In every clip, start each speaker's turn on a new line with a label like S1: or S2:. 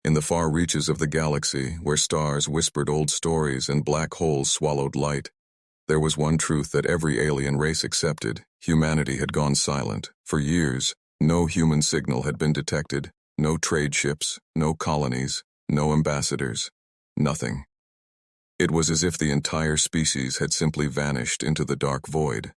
S1: In the far reaches of the galaxy, where stars whispered old stories and black holes swallowed light, there was one truth that every alien race accepted: humanity had gone silent. For years, no human signal had been detected, no trade ships, no colonies, no ambassadors, nothing. It was as if the entire species had simply vanished into the dark void.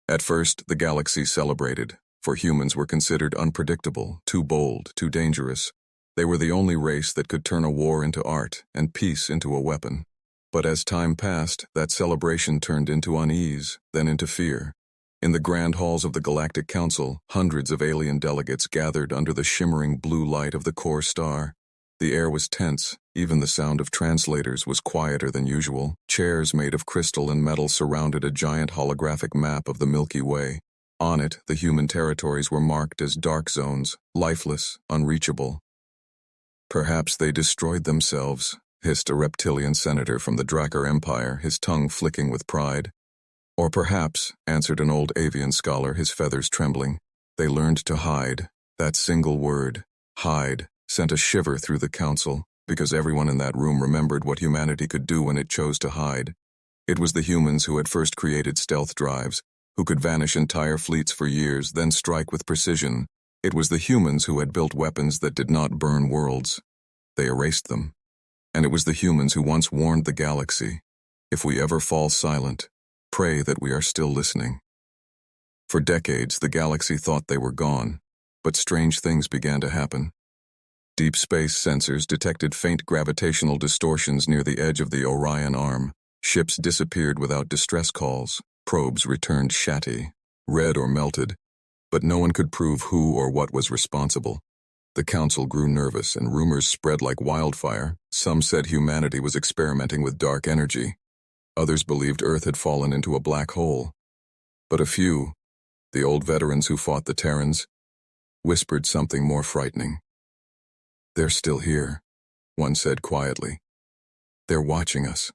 S1: At first, the galaxy celebrated, for humans were considered unpredictable, too bold, too dangerous. They were the only race that could turn a war into art and peace into a weapon. But as time passed, that celebration turned into unease, then into fear. In the grand halls of the Galactic Council, hundreds of alien delegates gathered under the shimmering blue light of the core star. The air was tense, even the sound of translators was quieter than usual. Chairs made of crystal and metal surrounded a giant holographic map of the Milky Way. On it, the human territories were marked as dark zones, lifeless, unreachable. "Perhaps they destroyed themselves," hissed a reptilian senator from the Drakkar Empire, his tongue flicking with pride. "Or perhaps," answered an old avian scholar, his feathers trembling, "they learned to hide." That single word, hide, sent a shiver through the council, because everyone in that room remembered what humanity could do when it chose to hide. It was the humans who had first created stealth drives, who could vanish entire fleets for years, then strike with precision. It was the humans who had built weapons that did not burn worlds. They erased them. And it was the humans who once warned the galaxy, "If we ever fall silent, pray that we are still listening." For decades, the galaxy thought they were gone, but strange things began to happen. Deep space sensors detected faint gravitational distortions near the edge of the Orion Arm. Ships disappeared without distress calls. Probes returned shatty, red or melted, but no one could prove who or what was responsible. The council grew nervous and rumors spread like wildfire. Some said humanity was experimenting with dark energy. Others believed Earth had fallen into a black hole. But a few, the old veterans who fought the Terrans, whispered something more frightening. "They're still here," one said quietly. "They're watching us."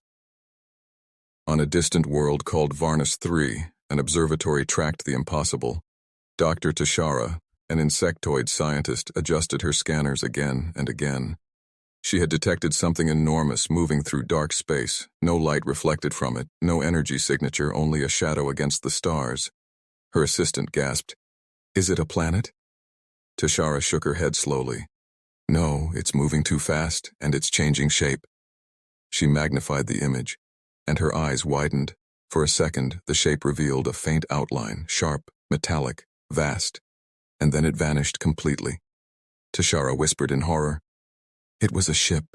S1: On a distant world called Varnus III, an observatory tracked the impossible. Dr. Tashara, an insectoid scientist, adjusted her scanners again and again. She had detected something enormous moving through dark space, no light reflected from it, no energy signature, only a shadow against the stars. Her assistant gasped, "Is it a planet?" Tashara shook her head slowly. "No, it's moving too fast, and it's changing shape." She magnified the image, and her eyes widened. For a second, the shape revealed a faint outline, sharp, metallic, vast, and then it vanished completely. Tashara whispered in horror, "It was a ship."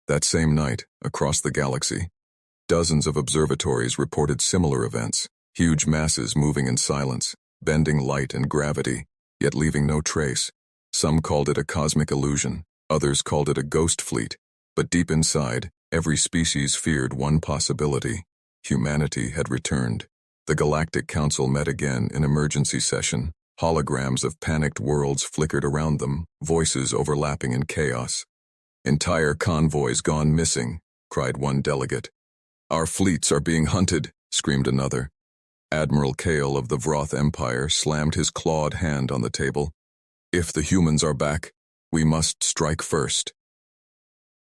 S1: That same night, across the galaxy, dozens of observatories reported similar events, huge masses moving in silence, bending light and gravity, yet leaving no trace. Some called it a cosmic illusion, others called it a ghost fleet, but deep inside, every species feared one possibility: humanity had returned. The Galactic Council met again in emergency session. Holograms of panicked worlds flickered around them, voices overlapping in chaos. "Entire convoys gone missing," cried one delegate. "Our fleets are being hunted," screamed another. Admiral Kale of the Vroth Empire slammed his clawed hand on the table. "If the humans are back, we must strike first."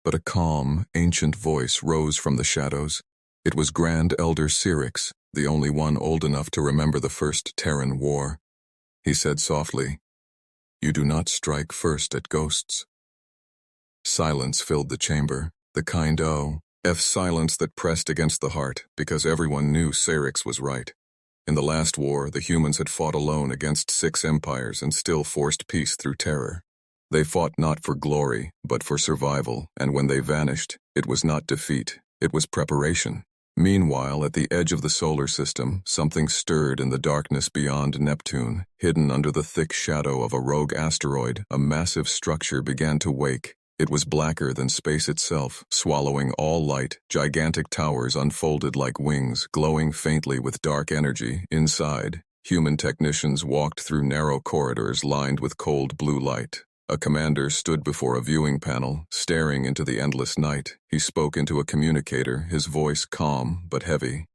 S1: But a calm, ancient voice rose from the shadows. It was Grand Elder Syrinx, the only one old enough to remember the first Terran war. He said softly, "You do not strike first at ghosts." Silence filled the chamber, the kind O.F. silence that pressed against the heart, because everyone knew Syrinx was right. In the last war, the humans had fought alone against 6 empires and still forced peace through terror. They fought not for glory, but for survival, and when they vanished, it was not defeat, it was preparation. Meanwhile, at the edge of the solar system, something stirred in the darkness beyond Neptune. Hidden under the thick shadow of a rogue asteroid, a massive structure began to wake. It was blacker than space itself, swallowing all light. Gigantic towers unfolded like wings, glowing faintly with dark energy. Inside, human technicians walked through narrow corridors lined with cold blue light. A commander stood before a viewing panel, staring into the endless night. He spoke into a communicator, his voice calm but heavy.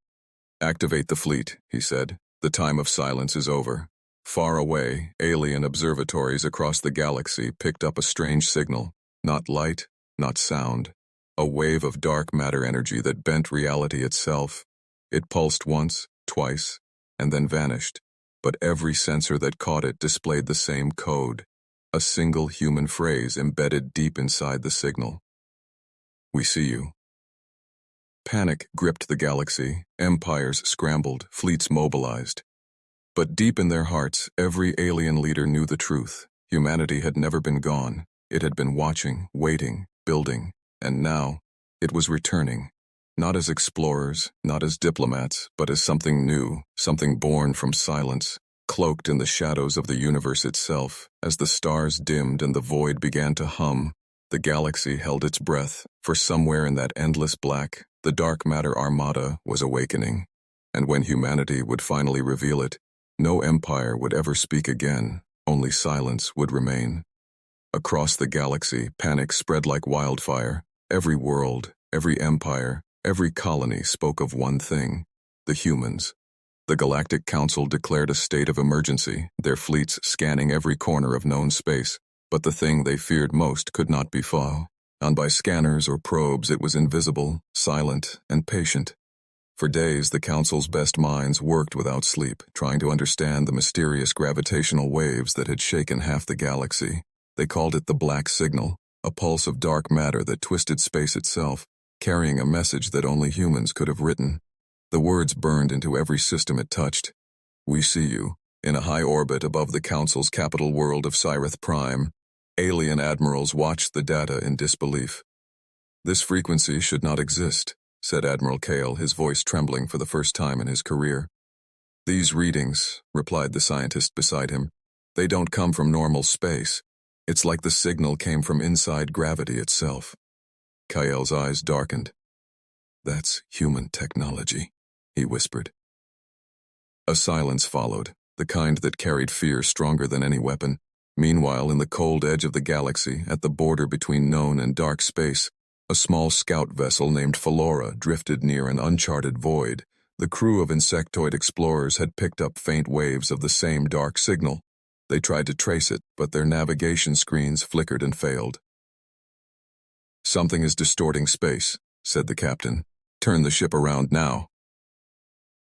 S1: "Activate the fleet," he said. "The time of silence is over." Far away, alien observatories across the galaxy picked up a strange signal. Not light, not sound. A wave of dark matter energy that bent reality itself. It pulsed once, twice, and then vanished. But every sensor that caught it displayed the same code. A single human phrase embedded deep inside the signal. We see you. Panic gripped the galaxy, empires scrambled, fleets mobilized. But deep in their hearts, every alien leader knew the truth. Humanity had never been gone. It had been watching, waiting, building, and now it was returning. Not as explorers, not as diplomats, but as something new, something born from silence, cloaked in the shadows of the universe itself. As the stars dimmed and the void began to hum, the galaxy held its breath, for somewhere in that endless black, the Dark Matter Armada was awakening. And when humanity would finally reveal it, no empire would ever speak again, only silence would remain. Across the galaxy, panic spread like wildfire. Every world, every empire, every colony spoke of one thing: the humans. The Galactic Council declared a state of emergency, their fleets scanning every corner of known space. But the thing they feared most could not be found. By scanners or probes, it was invisible, silent, and patient. For days, the Council's best minds worked without sleep, trying to understand the mysterious gravitational waves that had shaken half the galaxy. They called it the Black Signal, a pulse of dark matter that twisted space itself, carrying a message that only humans could have written. The words burned into every system it touched. We see you. In a high orbit above the Council's capital world of Cyrith Prime, alien admirals watched the data in disbelief. This frequency should not exist, said Admiral Kale, his voice trembling for the first time in his career. These readings, replied the scientist beside him, they don't come from normal space. It's like the signal came from inside gravity itself. Kael's eyes darkened. That's human technology, he whispered. A silence followed, the kind that carried fear stronger than any weapon. Meanwhile, in the cold edge of the galaxy, at the border between known and dark space, a small scout vessel named Flora drifted near an uncharted void. The crew of insectoid explorers had picked up faint waves of the same dark signal. They tried to trace it, but their navigation screens flickered and failed. Something is distorting space, said the captain. Turn the ship around now.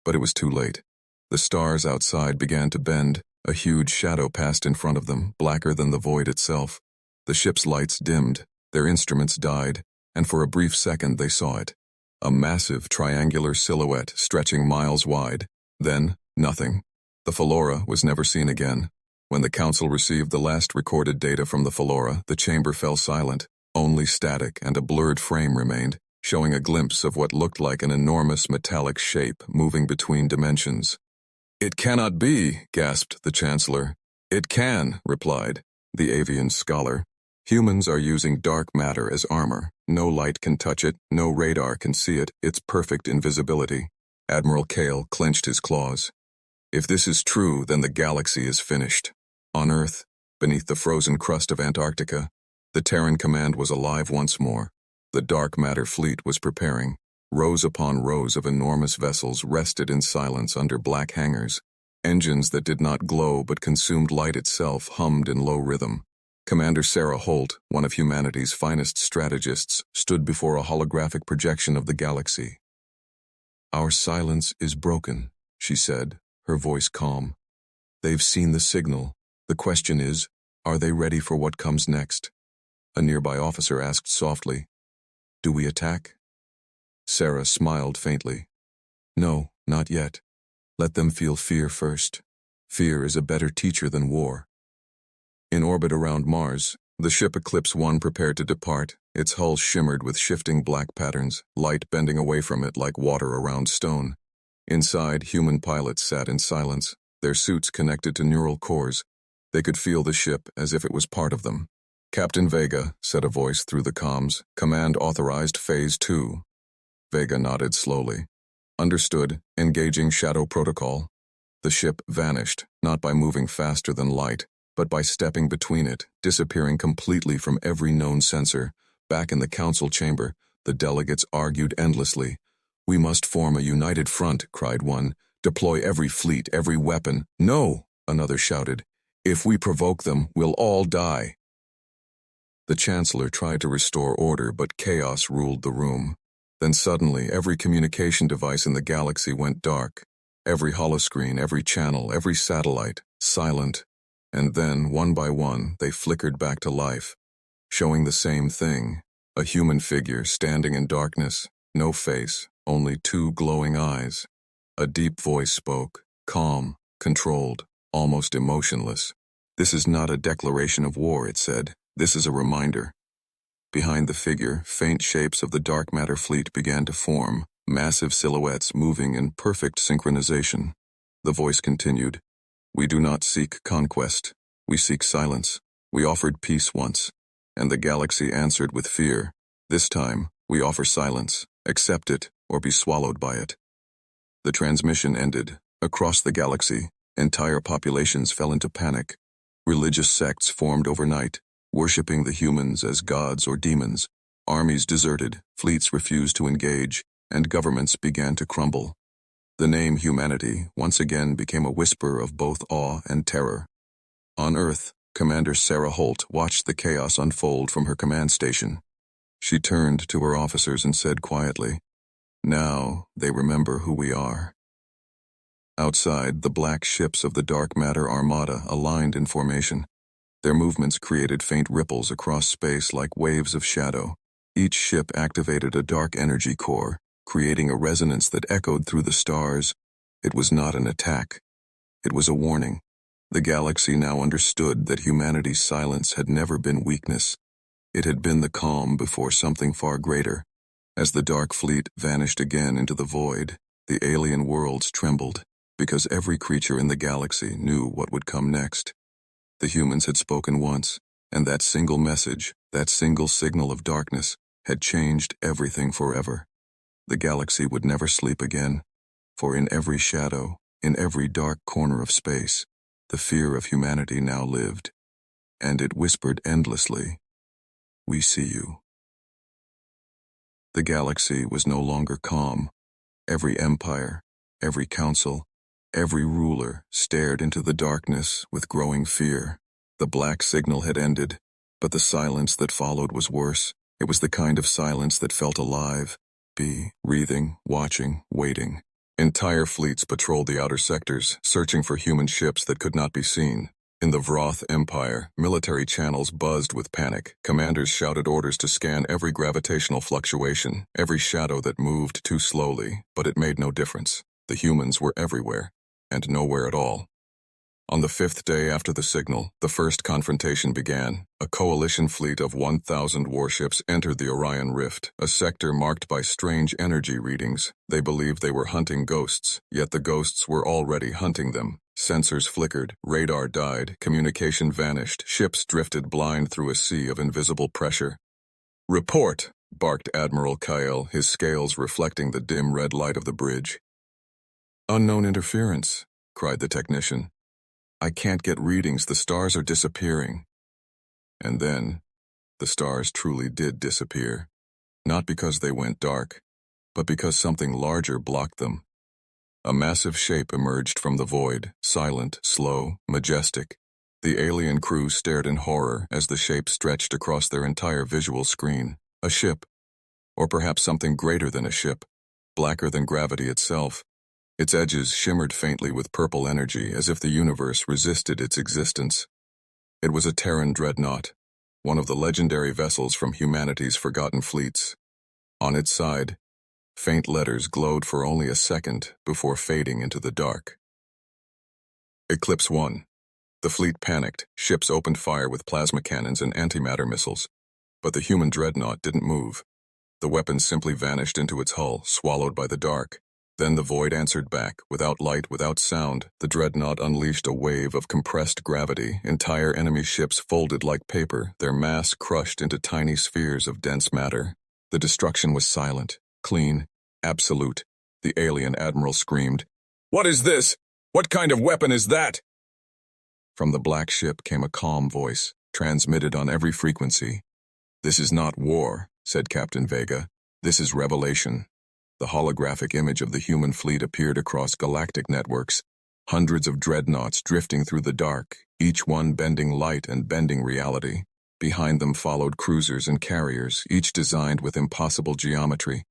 S1: But it was too late. The stars outside began to bend. A huge shadow passed in front of them, blacker than the void itself. The ship's lights dimmed, their instruments died, and for a brief second they saw it. A massive triangular silhouette stretching miles wide. Then, nothing. The Flora was never seen again. When the Council received the last recorded data from the Flora, the chamber fell silent. Only static and a blurred frame remained, showing a glimpse of what looked like an enormous metallic shape moving between dimensions. It cannot be, gasped the Chancellor. It can, replied the avian scholar. Humans are using dark matter as armor. No light can touch it, no radar can see it, it's perfect invisibility. Admiral Kale clenched his claws. If this is true, then the galaxy is finished. On Earth, beneath the frozen crust of Antarctica, the Terran command was alive once more. The dark matter fleet was preparing. Rows upon rows of enormous vessels rested in silence under black hangars. Engines that did not glow but consumed light itself hummed in low rhythm. Commander Sarah Holt, one of humanity's finest strategists, stood before a holographic projection of the galaxy. Our silence is broken, she said, her voice calm. They've seen the signal. The question is, are they ready for what comes next? A nearby officer asked softly, Do we attack? Sarah smiled faintly. No, not yet. Let them feel fear first. Fear is a better teacher than war. In orbit around Mars, the ship Eclipse 1 prepared to depart, its hull shimmered with shifting black patterns, light bending away from it like water around stone. Inside, human pilots sat in silence, their suits connected to neural cores. They could feel the ship as if it was part of them. Captain Vega, said a voice through the comms, command authorized Phase 2. Vega nodded slowly. Understood, engaging shadow protocol. The ship vanished, not by moving faster than light, but by stepping between it, disappearing completely from every known sensor. Back in the council chamber, the delegates argued endlessly. We must form a united front, cried one. Deploy every fleet, every weapon. No, another shouted. If we provoke them, we'll all die. The Chancellor tried to restore order, but chaos ruled the room. Then suddenly, every communication device in the galaxy went dark. Every holoscreen, every channel, every satellite, silent. And then, one by one, they flickered back to life, showing the same thing. A human figure standing in darkness, no face, only two glowing eyes. A deep voice spoke, calm, controlled, almost emotionless. "This is not a declaration of war," it said. "This is a reminder." Behind the figure, faint shapes of the dark matter fleet began to form, massive silhouettes moving in perfect synchronization. The voice continued, "We do not seek conquest. We seek silence. We offered peace once, and the galaxy answered with fear. This time, we offer silence. Accept it, or be swallowed by it." The transmission ended. Across the galaxy, entire populations fell into panic. Religious sects formed overnight, worshipping the humans as gods or demons. Armies deserted, fleets refused to engage, and governments began to crumble. The name humanity once again became a whisper of both awe and terror. On Earth, Commander Sarah Holt watched the chaos unfold from her command station. She turned to her officers and said quietly, "Now they remember who we are." Outside, the black ships of the Dark Matter Armada aligned in formation. Their movements created faint ripples across space like waves of shadow. Each ship activated a dark energy core, creating a resonance that echoed through the stars. It was not an attack. It was a warning. The galaxy now understood that humanity's silence had never been weakness. It had been the calm before something far greater. As the dark fleet vanished again into the void, the alien worlds trembled, because every creature in the galaxy knew what would come next. The humans had spoken once, and that single message, that single signal of darkness, had changed everything forever. The galaxy would never sleep again, for in every shadow, in every dark corner of space, the fear of humanity now lived, and it whispered endlessly, "We see you." The galaxy was no longer calm. Every empire, every council, every ruler stared into the darkness with growing fear. The black signal had ended, but the silence that followed was worse. It was the kind of silence that felt alive, breathing, watching, waiting. Entire fleets patrolled the outer sectors, searching for human ships that could not be seen. In the Vroth Empire, military channels buzzed with panic. Commanders shouted orders to scan every gravitational fluctuation, every shadow that moved too slowly, but it made no difference. The humans were everywhere, and nowhere at all. On the 5th day after the signal, the first confrontation began. A coalition fleet of 1,000 warships entered the Orion Rift, a sector marked by strange energy readings. They believed they were hunting ghosts, yet the ghosts were already hunting them. Sensors flickered, radar died, communication vanished, ships drifted blind through a sea of invisible pressure. "Report!" barked Admiral Kyle, his scales reflecting the dim red light of the bridge. "Unknown interference," cried the technician. "I can't get readings, the stars are disappearing." And then, the stars truly did disappear. Not because they went dark, but because something larger blocked them. A massive shape emerged from the void, silent, slow, majestic. The alien crew stared in horror as the shape stretched across their entire visual screen. A ship, or perhaps something greater than a ship, blacker than gravity itself. Its edges shimmered faintly with purple energy, as if the universe resisted its existence. It was a Terran dreadnought, one of the legendary vessels from humanity's forgotten fleets. On its side, faint letters glowed for only a second before fading into the dark. Eclipse 1. The fleet panicked. Ships opened fire with plasma cannons and antimatter missiles. But the human dreadnought didn't move. The weapons simply vanished into its hull, swallowed by the dark. Then the void answered back. Without light, without sound, the dreadnought unleashed a wave of compressed gravity. Entire enemy ships folded like paper, their mass crushed into tiny spheres of dense matter. The destruction was silent, clean, absolute. The alien admiral screamed, "What is this? What kind of weapon is that?" From the black ship came a calm voice, transmitted on every frequency. "This is not war," said Captain Vega. "This is revelation." The holographic image of the human fleet appeared across galactic networks, hundreds of dreadnoughts drifting through the dark, each one bending light and bending reality. Behind them followed cruisers and carriers, each designed with impossible geometry.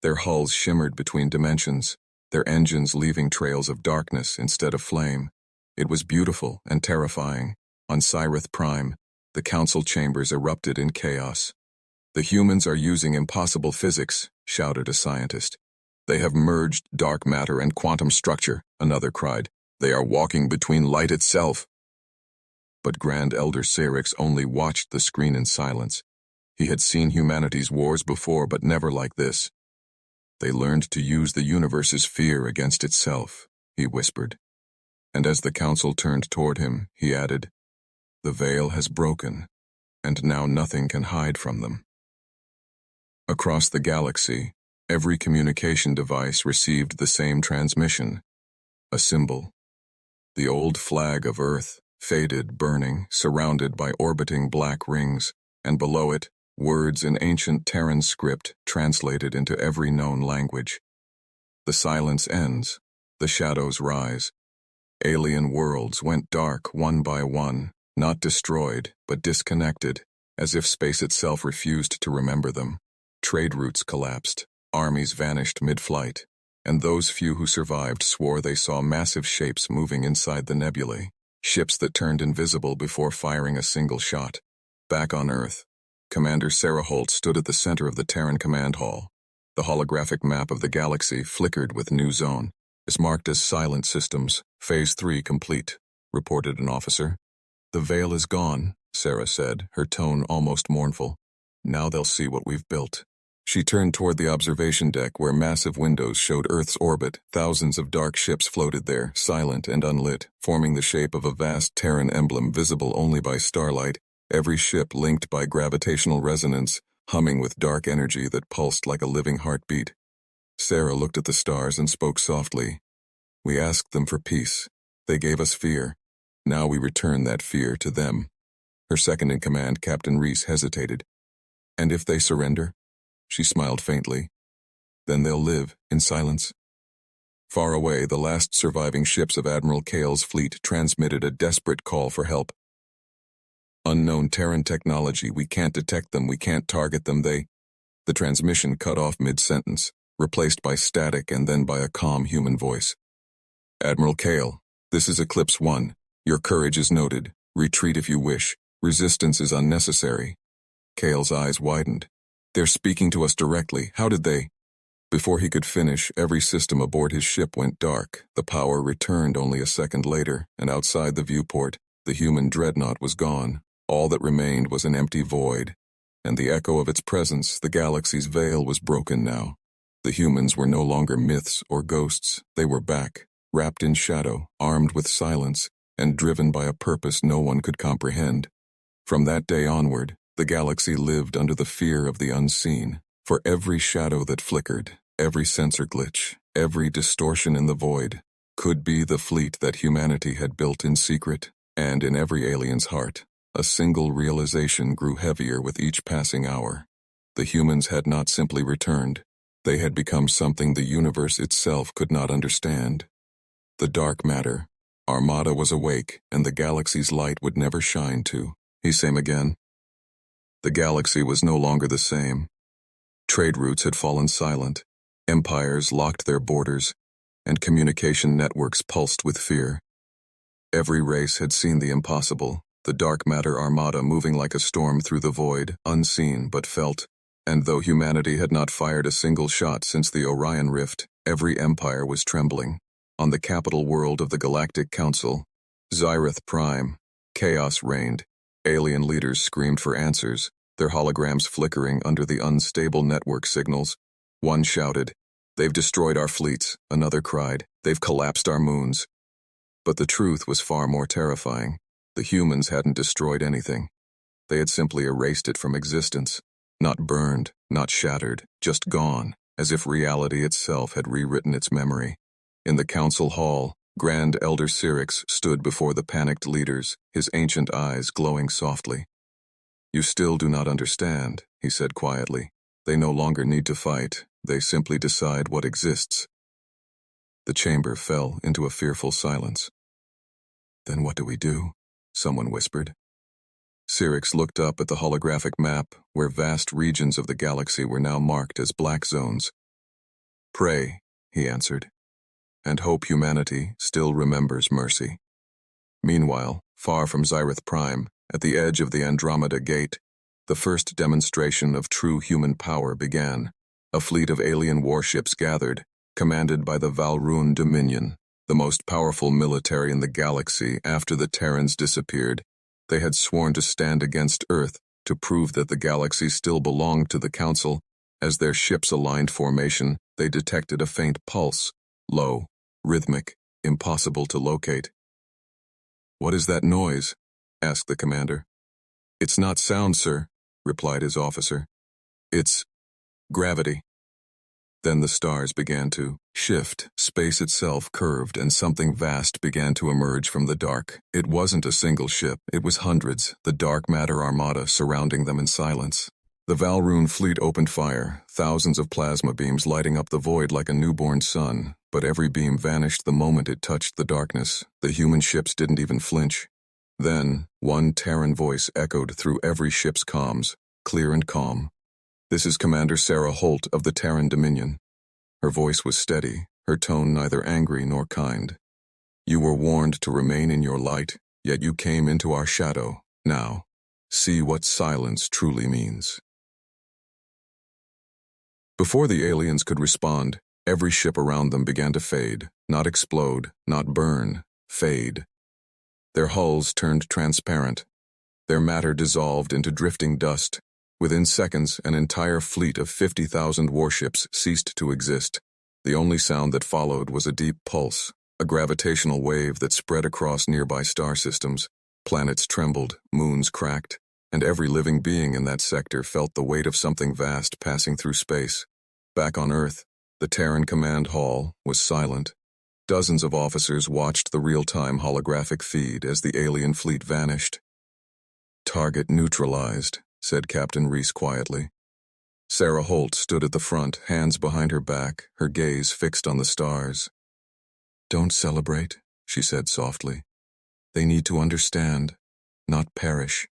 S1: Their hulls shimmered between dimensions, their engines leaving trails of darkness instead of flame. It was beautiful and terrifying. On Cyrith Prime, the council chambers erupted in chaos. "The humans are using impossible physics," shouted a scientist. "They have merged dark matter and quantum structure," another cried. "They are walking between light itself." But Grand Elder Syrinx only watched the screen in silence. He had seen humanity's wars before, but never like this. "They learned to use the universe's fear against itself," he whispered. And as the council turned toward him, he added, "The veil has broken, and now nothing can hide from them." Across the galaxy, every communication device received the same transmission, a symbol. The old flag of Earth, faded, burning, surrounded by orbiting black rings, and below it, words in ancient Terran script translated into every known language. The silence ends, the shadows rise. Alien worlds went dark one by one, not destroyed, but disconnected, as if space itself refused to remember them. Trade routes collapsed, armies vanished mid-flight, and those few who survived swore they saw massive shapes moving inside the nebulae, ships that turned invisible before firing a single shot. Back on Earth, Commander Sarah Holt stood at the center of the Terran command hall. The holographic map of the galaxy flickered with new zone. "Is marked as silent systems, Phase 3 complete," reported an officer. "The veil is gone," Sarah said, her tone almost mournful. "Now they'll see what we've built." She turned toward the observation deck where massive windows showed Earth's orbit. Thousands of dark ships floated there, silent and unlit, forming the shape of a vast Terran emblem visible only by starlight, every ship linked by gravitational resonance, humming with dark energy that pulsed like a living heartbeat. Sarah looked at the stars and spoke softly. "We asked them for peace. They gave us fear. Now we return that fear to them." Her second-in-command, Captain Reese, hesitated. "And if they surrender?" She smiled faintly. "Then they'll live in silence." Far away, the last surviving ships of Admiral Kale's fleet transmitted a desperate call for help. "Unknown Terran technology, we can't detect them, we can't target them, they—" The transmission cut off mid-sentence, replaced by static and then by a calm human voice. "Admiral Kale, this is Eclipse 1. Your courage is noted. Retreat if you wish. Resistance is unnecessary." Kale's eyes widened. "They're speaking to us directly. How did they—" Before he could finish, every system aboard his ship went dark. The power returned only a second later, and outside the viewport, the human dreadnought was gone. All that remained was an empty void. And the echo of its presence, the galaxy's veil, was broken now. The humans were no longer myths or ghosts. They were back, wrapped in shadow, armed with silence, and driven by a purpose no one could comprehend. From that day onward, the galaxy lived under the fear of the unseen. For every shadow that flickered, every sensor glitch, every distortion in the void, could be the fleet that humanity had built in secret, and in every alien's heart, a single realization grew heavier with each passing hour. The humans had not simply returned. They had become something the universe itself could not understand. The Dark Matter Armada was awake, and the galaxy's light would never shine to. He same again. The galaxy was no longer the same. Trade routes had fallen silent, empires locked their borders, and communication networks pulsed with fear. Every race had seen the impossible, the Dark Matter Armada moving like a storm through the void, unseen but felt, and though humanity had not fired a single shot since the Orion Rift, every empire was trembling. On the capital world of the Galactic Council, Cyrith Prime, chaos reigned. Alien leaders screamed for answers, their holograms flickering under the unstable network signals. One shouted, "They've destroyed our fleets." Another cried, "They've collapsed our moons." But the truth was far more terrifying. The humans hadn't destroyed anything. They had simply erased it from existence. Not burned, not shattered, just gone, as if reality itself had rewritten its memory. In the council hall, Grand Elder Syrinx stood before the panicked leaders, his ancient eyes glowing softly. "You still do not understand," he said quietly. "They no longer need to fight, they simply decide what exists." The chamber fell into a fearful silence. "Then what do we do?" someone whispered. Cyrix looked up at the holographic map, where vast regions of the galaxy were now marked as black zones. "Pray," he answered, "and hope humanity still remembers mercy." Meanwhile, far from Xyrath Prime, at the edge of the Andromeda Gate, the first demonstration of true human power began. A fleet of alien warships gathered, commanded by the Valrune Dominion, the most powerful military in the galaxy after the Terrans disappeared. They had sworn to stand against Earth to prove that the galaxy still belonged to the Council. As their ships aligned formation, they detected a faint pulse, low, rhythmic, impossible to locate. "What is that noise?" asked the commander. "It's not sound, sir," replied his officer. "It's gravity." Then the stars began to shift, space itself curved, and something vast began to emerge from the dark. It wasn't a single ship, it was hundreds, the Dark Matter Armada surrounding them in silence. The Valrune fleet opened fire, thousands of plasma beams lighting up the void like a newborn sun, but every beam vanished the moment it touched the darkness. The human ships didn't even flinch. Then, one Terran voice echoed through every ship's comms, clear and calm. "This is Commander Sarah Holt of the Terran Dominion." Her voice was steady, her tone neither angry nor kind. "You were warned to remain in your light, yet you came into our shadow. Now, see what silence truly means." Before the aliens could respond, every ship around them began to fade, not explode, not burn, fade. Their hulls turned transparent. Their matter dissolved into drifting dust. Within seconds, an entire fleet of 50,000 warships ceased to exist. The only sound that followed was a deep pulse, a gravitational wave that spread across nearby star systems. Planets trembled, moons cracked, and every living being in that sector felt the weight of something vast passing through space. Back on Earth, the Terran command hall was silent. Dozens of officers watched the real-time holographic feed as the alien fleet vanished. "Target neutralized," said Captain Reese quietly. Sarah Holt stood at the front, hands behind her back, her gaze fixed on the stars. "Don't celebrate," she said softly. "They need to understand, not perish."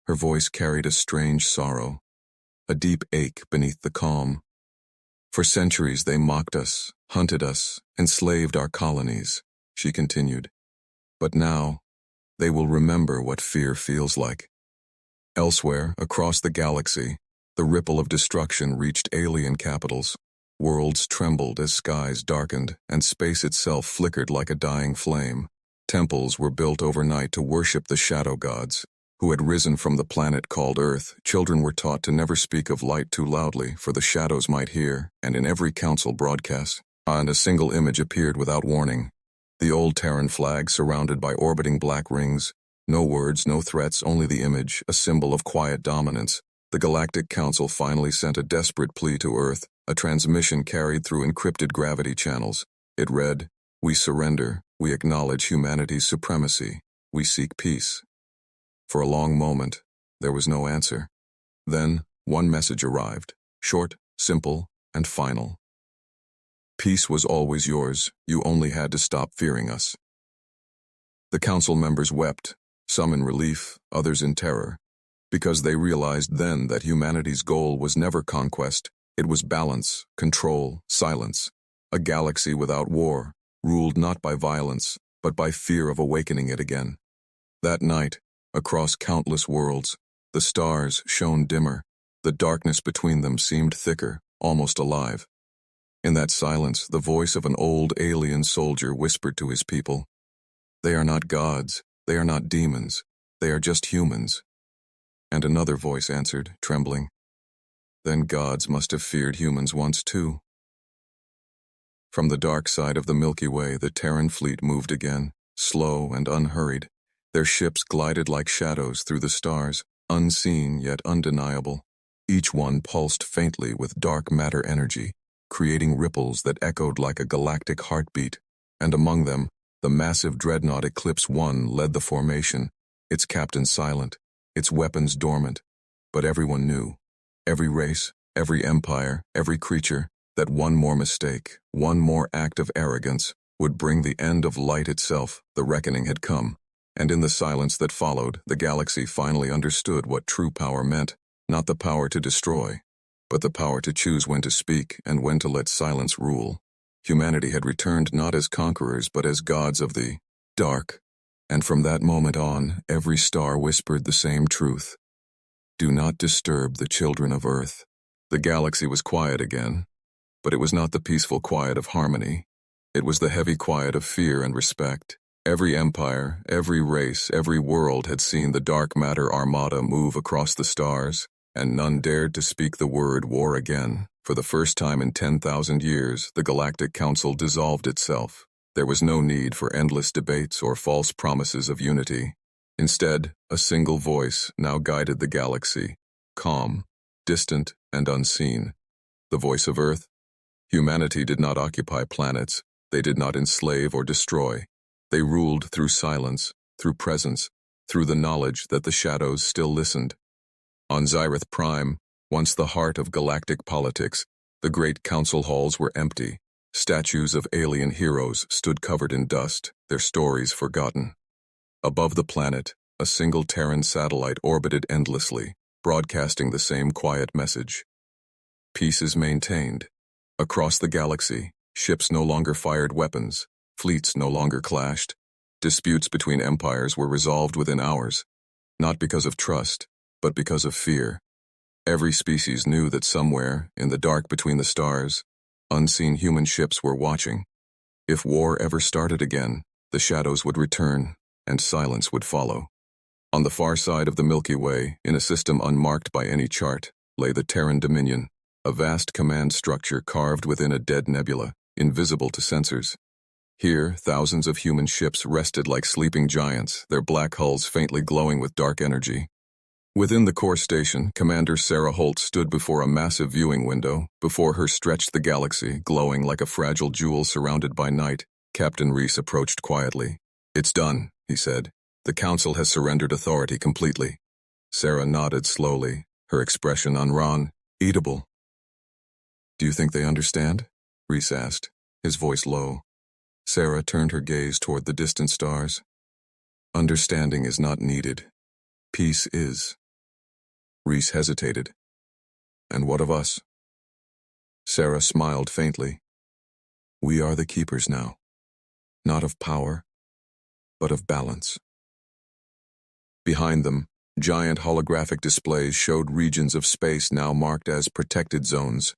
S1: Her voice carried a strange sorrow, a deep ache beneath the calm. "For centuries they mocked us, hunted us, enslaved our colonies," she continued. "But now, they will remember what fear feels like." Elsewhere, across the galaxy, the ripple of destruction reached alien capitals. Worlds trembled as skies darkened, and space itself flickered like a dying flame. Temples were built overnight to worship the shadow gods, who had risen from the planet called Earth. Children were taught to never speak of light too loudly, for the shadows might hear, and in every council broadcast, a single image appeared without warning. The old Terran flag surrounded by orbiting black rings. No words, no threats, only the image, a symbol of quiet dominance. The Galactic Council finally sent a desperate plea to Earth, a transmission carried through encrypted gravity channels. It read, "We surrender, we acknowledge humanity's supremacy, we seek peace." For a long moment, there was no answer. Then, one message arrived, short, simple, and final. "Peace was always yours, you only had to stop fearing us." The council members wept, some in relief, others in terror, because they realized then that humanity's goal was never conquest, it was balance, control, silence. A galaxy without war, ruled not by violence, but by fear of awakening it again. That night, across countless worlds, the stars shone dimmer, the darkness between them seemed thicker, almost alive. In that silence, the voice of an old alien soldier whispered to his people, "They are not gods, they are not demons, they are just humans." And another voice answered, trembling, "Then gods must have feared humans once too." From the dark side of the Milky Way, the Terran fleet moved again, slow and unhurried. Their ships glided like shadows through the stars, unseen yet undeniable. Each one pulsed faintly with dark matter energy, creating ripples that echoed like a galactic heartbeat. And among them, the massive Dreadnought Eclipse 1 led the formation, its captain silent, its weapons dormant. But everyone knew, every race, every empire, every creature, that one more mistake, one more act of arrogance, would bring the end of light itself. The reckoning had come. And in the silence that followed, the galaxy finally understood what true power meant, not the power to destroy, but the power to choose when to speak and when to let silence rule. Humanity had returned not as conquerors but as gods of the dark, and from that moment on, every star whispered the same truth. Do not disturb the children of Earth. The galaxy was quiet again, but it was not the peaceful quiet of harmony. It was the heavy quiet of fear and respect. Every empire, every race, every world had seen the Dark Matter Armada move across the stars, and none dared to speak the word war again. For the first time in 10,000 years, the Galactic Council dissolved itself. There was no need for endless debates or false promises of unity. Instead, a single voice now guided the galaxy, calm, distant, and unseen. The voice of Earth. Humanity did not occupy planets. They did not enslave or destroy. They ruled through silence, through presence, through the knowledge that the shadows still listened. On Zyrith Prime, once the heart of galactic politics, the great council halls were empty. Statues of alien heroes stood covered in dust, their stories forgotten. Above the planet, a single Terran satellite orbited endlessly, broadcasting the same quiet message. Peace is maintained. Across the galaxy, ships no longer fired weapons, fleets no longer clashed. Disputes between empires were resolved within hours, not because of trust, but because of fear. Every species knew that somewhere, in the dark between the stars, unseen human ships were watching. If war ever started again, the shadows would return, and silence would follow. On the far side of the Milky Way, in a system unmarked by any chart, lay the Terran Dominion, a vast command structure carved within a dead nebula, invisible to sensors. Here, thousands of human ships rested like sleeping giants, their black hulls faintly glowing with dark energy. Within the core station, Commander Sarah Holt stood before a massive viewing window. Before her stretched the galaxy, glowing like a fragile jewel surrounded by night. Captain Reese approached quietly. "It's done," he said. "The Council has surrendered authority completely." Sarah nodded slowly, her expression eatable. "Do you think they understand?" Reese asked, his voice low. Sarah turned her gaze toward the distant stars. "Understanding is not needed. Peace is." Reese hesitated. "And what of us?" Sarah smiled faintly. "We are the keepers now. Not of power, but of balance." Behind them, giant holographic displays showed regions of space now marked as protected zones.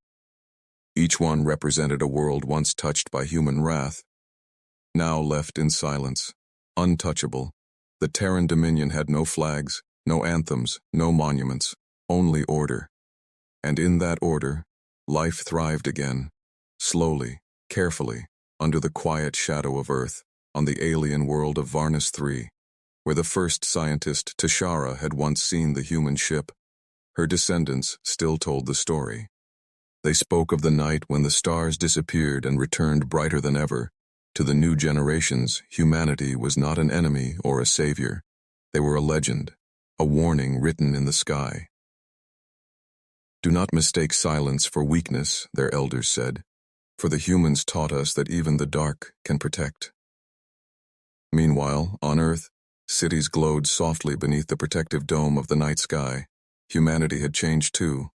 S1: Each one represented a world once touched by human wrath, now left in silence, untouchable. The Terran Dominion had no flags, no anthems, no monuments, only order. And in that order, life thrived again, slowly, carefully, under the quiet shadow of Earth, on the alien world of Varnus III, where the first scientist, Tashara, had once seen the human ship. Her descendants still told the story. They spoke of the night when the stars disappeared and returned brighter than ever. To the new generations, humanity was not an enemy or a savior. They were a legend, a warning written in the sky. "Do not mistake silence for weakness," their elders said, "for the humans taught us that even the dark can protect." Meanwhile, on Earth, cities glowed softly beneath the protective dome of the night sky. Humanity had changed too.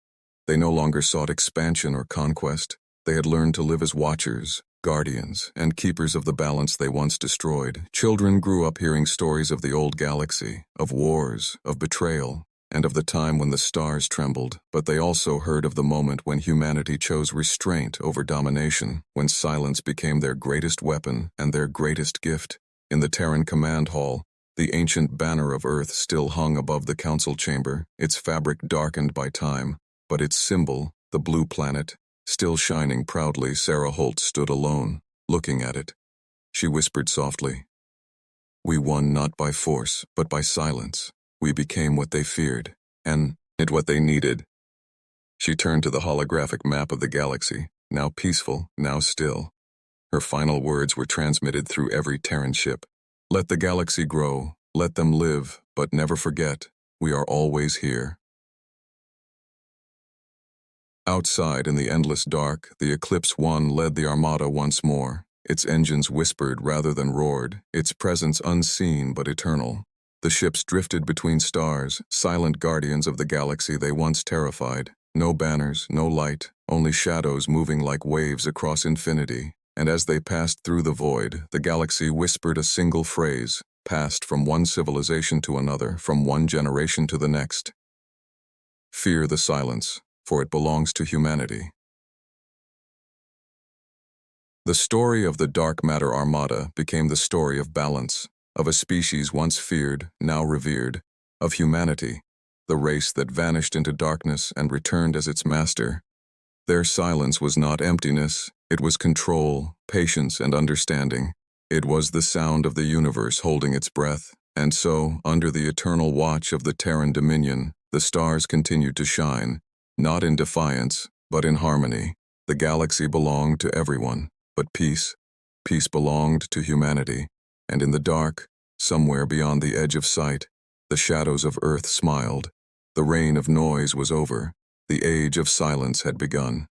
S1: They no longer sought expansion or conquest. They had learned to live as watchers, guardians, and keepers of the balance they once destroyed. Children grew up hearing stories of the old galaxy, of wars, of betrayal, and of the time when the stars trembled, but they also heard of the moment when humanity chose restraint over domination, when silence became their greatest weapon and their greatest gift. In the Terran command hall, the ancient banner of Earth still hung above the council chamber, its fabric darkened by time, but its symbol, the blue planet, still shining proudly. Sarah Holt stood alone, looking at it. She whispered softly, "We won not by force, but by silence. We became what they feared, and what they needed." She turned to the holographic map of the galaxy, now peaceful, now still. Her final words were transmitted through every Terran ship. "Let the galaxy grow, let them live, but never forget, we are always here." Outside in the endless dark, the Eclipse One led the Armada once more, Its engines whispered rather than roared, its presence unseen but eternal. The ships drifted between stars, silent guardians of the galaxy they once terrified. No banners, no light, only shadows moving like waves across infinity. And as they passed through the void, the galaxy whispered a single phrase, passed from one civilization to another, from one generation to the next. Fear the silence, for it belongs to humanity. The story of the Dark Matter Armada became the story of balance, of a species once feared, now revered, of humanity, the race that vanished into darkness and returned as its master. Their silence was not emptiness, it was control, patience, and understanding. It was the sound of the universe holding its breath, and so, under the eternal watch of the Terran Dominion, the stars continued to shine, not in defiance, but in harmony. The galaxy belonged to everyone, but peace belonged to humanity, and in the dark, somewhere beyond the edge of sight, the shadows of Earth smiled. The reign of noise was over, the age of silence had begun.